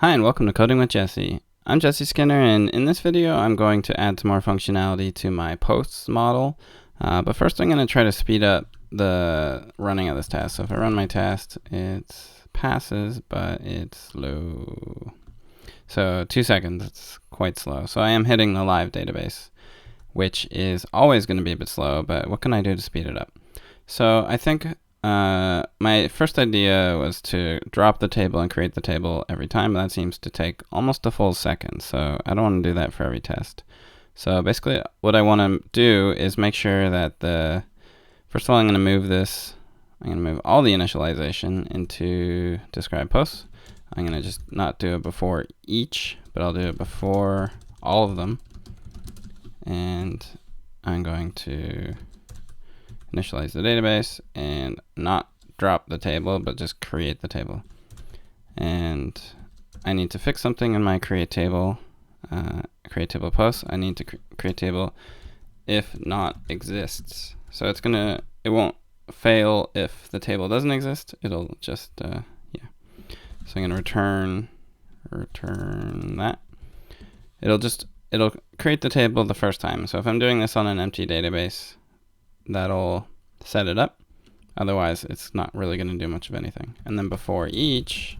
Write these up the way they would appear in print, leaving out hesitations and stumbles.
Hi and welcome to Coding with Jesse. I'm Jesse Skinner, and in this video I'm going to add some more functionality to my posts model. But first I'm going to try to speed up the running of this task. So if I run my task, it passes, but it's slow. So 2 seconds, it's quite slow. So I am hitting the live database, which is always going to be a bit slow, but what can I do to speed it up? So I think my first idea was to drop the table and create the table every time, but that seems to take almost a full second, so I don't want to do that for every test. So basically what I want to do is make sure that first of all I'm going to move this, I'm going to move all the initialization into describe posts. I'm going to just not do it before each, but I'll do it before all of them. And I'm going to initialize the database and not drop the table, but just create the table. And I need to fix something in my create table post. I need to create table if not exists. So it won't fail if the table doesn't exist. It'll just yeah. So I'm gonna return that. It'll create the table the first time. So if I'm doing this on an empty database, that'll set it up. Otherwise, it's not really going to do much of anything. And then before each,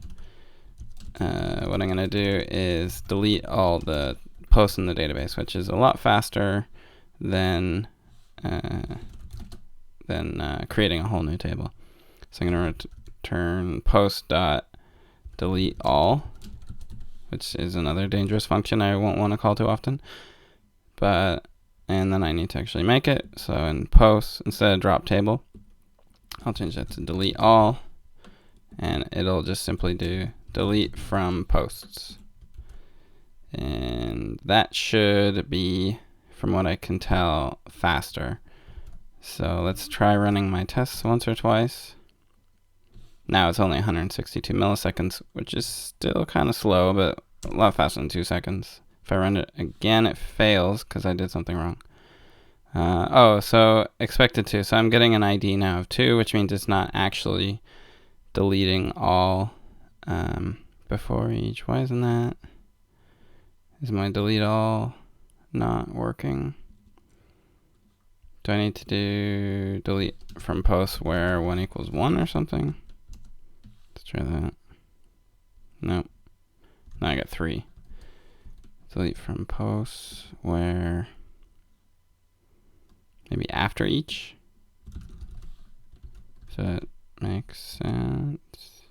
what I'm going to do is delete all the posts in the database, which is a lot faster than creating a whole new table. So I'm going to return post.delete all, which is another dangerous function I won't want to call too often. And then I need to actually make it. So in posts, instead of drop table, I'll change that to delete all. And it'll just simply do delete from posts. And that should be, from what I can tell, faster. So let's try running my tests once or twice. Now it's only 162 milliseconds, which is still kind of slow, but a lot faster than 2 seconds. If I run it again, it fails because I did something wrong. So expected to. So I'm getting an ID now of 2, which means it's not actually deleting all before each. Why isn't that? Is my delete all not working? Do I need to do delete from posts where 1 equals 1 or something? Let's try that. Nope. Now I got 3. Delete from posts where maybe after each. So that makes sense.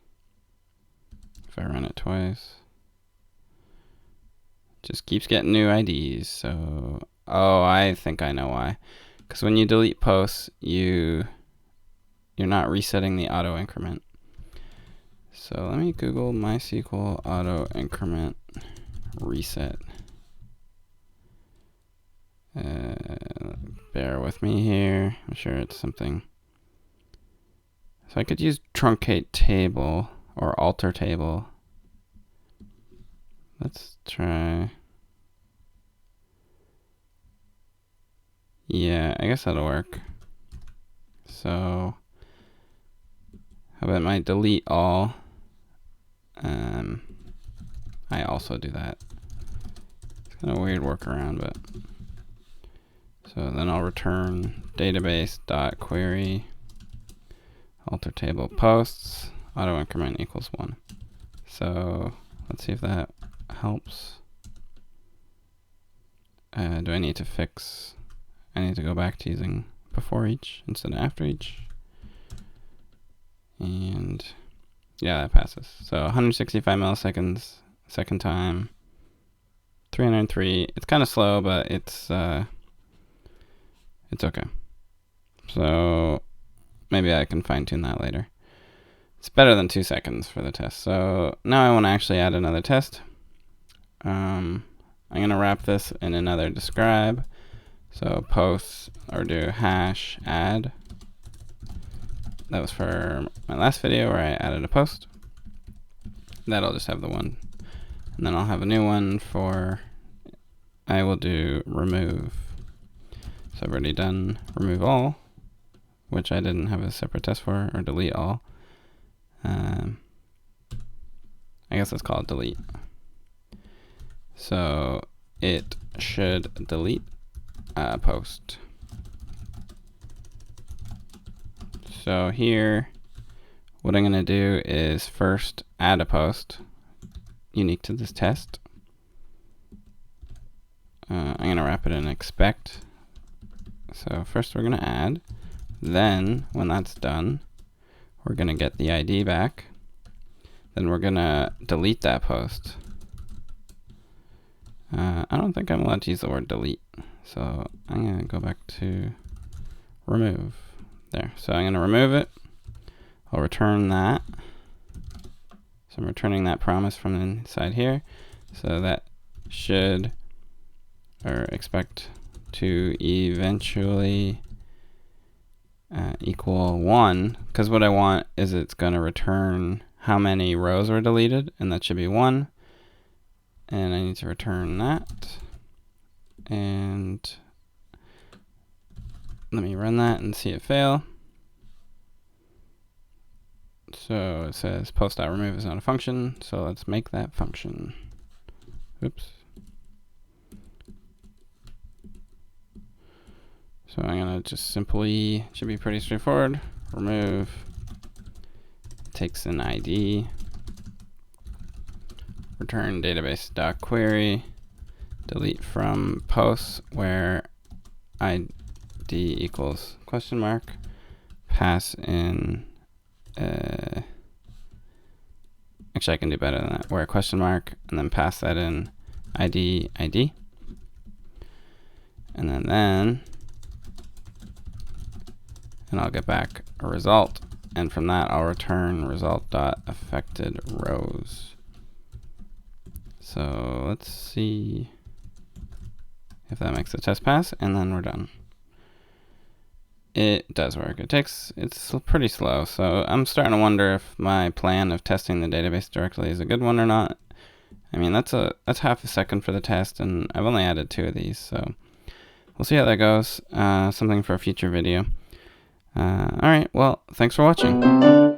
If I run it twice, it just keeps getting new IDs. So, I think I know why. Because when you delete posts, you're not resetting the auto increment. So let me Google MySQL auto increment reset. Bear with me here. I'm sure it's something. So I could use truncate table or alter table. Let's try. Yeah, I guess that'll work. So how about my delete all? I also do that. It's kind of a weird workaround, but. So then I'll return database.query alter table posts auto increment equals 1. So let's see if that helps. Do I need to fix? I need to go back to using before each instead of after each. And yeah, that passes. So 165 milliseconds second time. 303. It's kind of slow, but it's okay. So maybe I can fine tune that later. It's better than 2 seconds for the test. So now I want to actually add another test. I'm going to wrap this in another describe. So posts or do hash add. That was for my last video where I added a post. That'll just have the one. And then I'll have a new one for, I will do remove. So I've already done remove all, which I didn't have a separate test for, or delete all. I guess let's call it delete. So it should delete post. So here, what I'm going to do is first add a post unique to this test. I'm going to wrap it in expect. So first we're going to add. Then when that's done, we're going to get the ID back. Then we're going to delete that post. I don't think I'm allowed to use the word delete. So I'm going to go back to remove. There. So I'm going to remove it. I'll return that. So I'm returning that promise from inside here. So that should, or expect to eventually equal 1. Because what I want is it's going to return how many rows were deleted, and that should be 1. And I need to return that. And let me run that and see it fail. So it says post.remove is not a function, so let's make that function. Oops. So I'm gonna just simply, should be pretty straightforward, remove, takes an ID, return database.query, delete from posts where ID equals question mark, pass in, actually I can do better than that, where question mark, and then pass that in ID. And then I'll get back a result. And from that, I'll return result.affected rows. So let's see if that makes the test pass, and then we're done. It does work. It's pretty slow, so I'm starting to wonder if my plan of testing the database directly is a good one or not. I mean, that's half a second for the test, and I've only added 2 of these, so we'll see how that goes. Something for a future video. Alright, well, thanks for watching.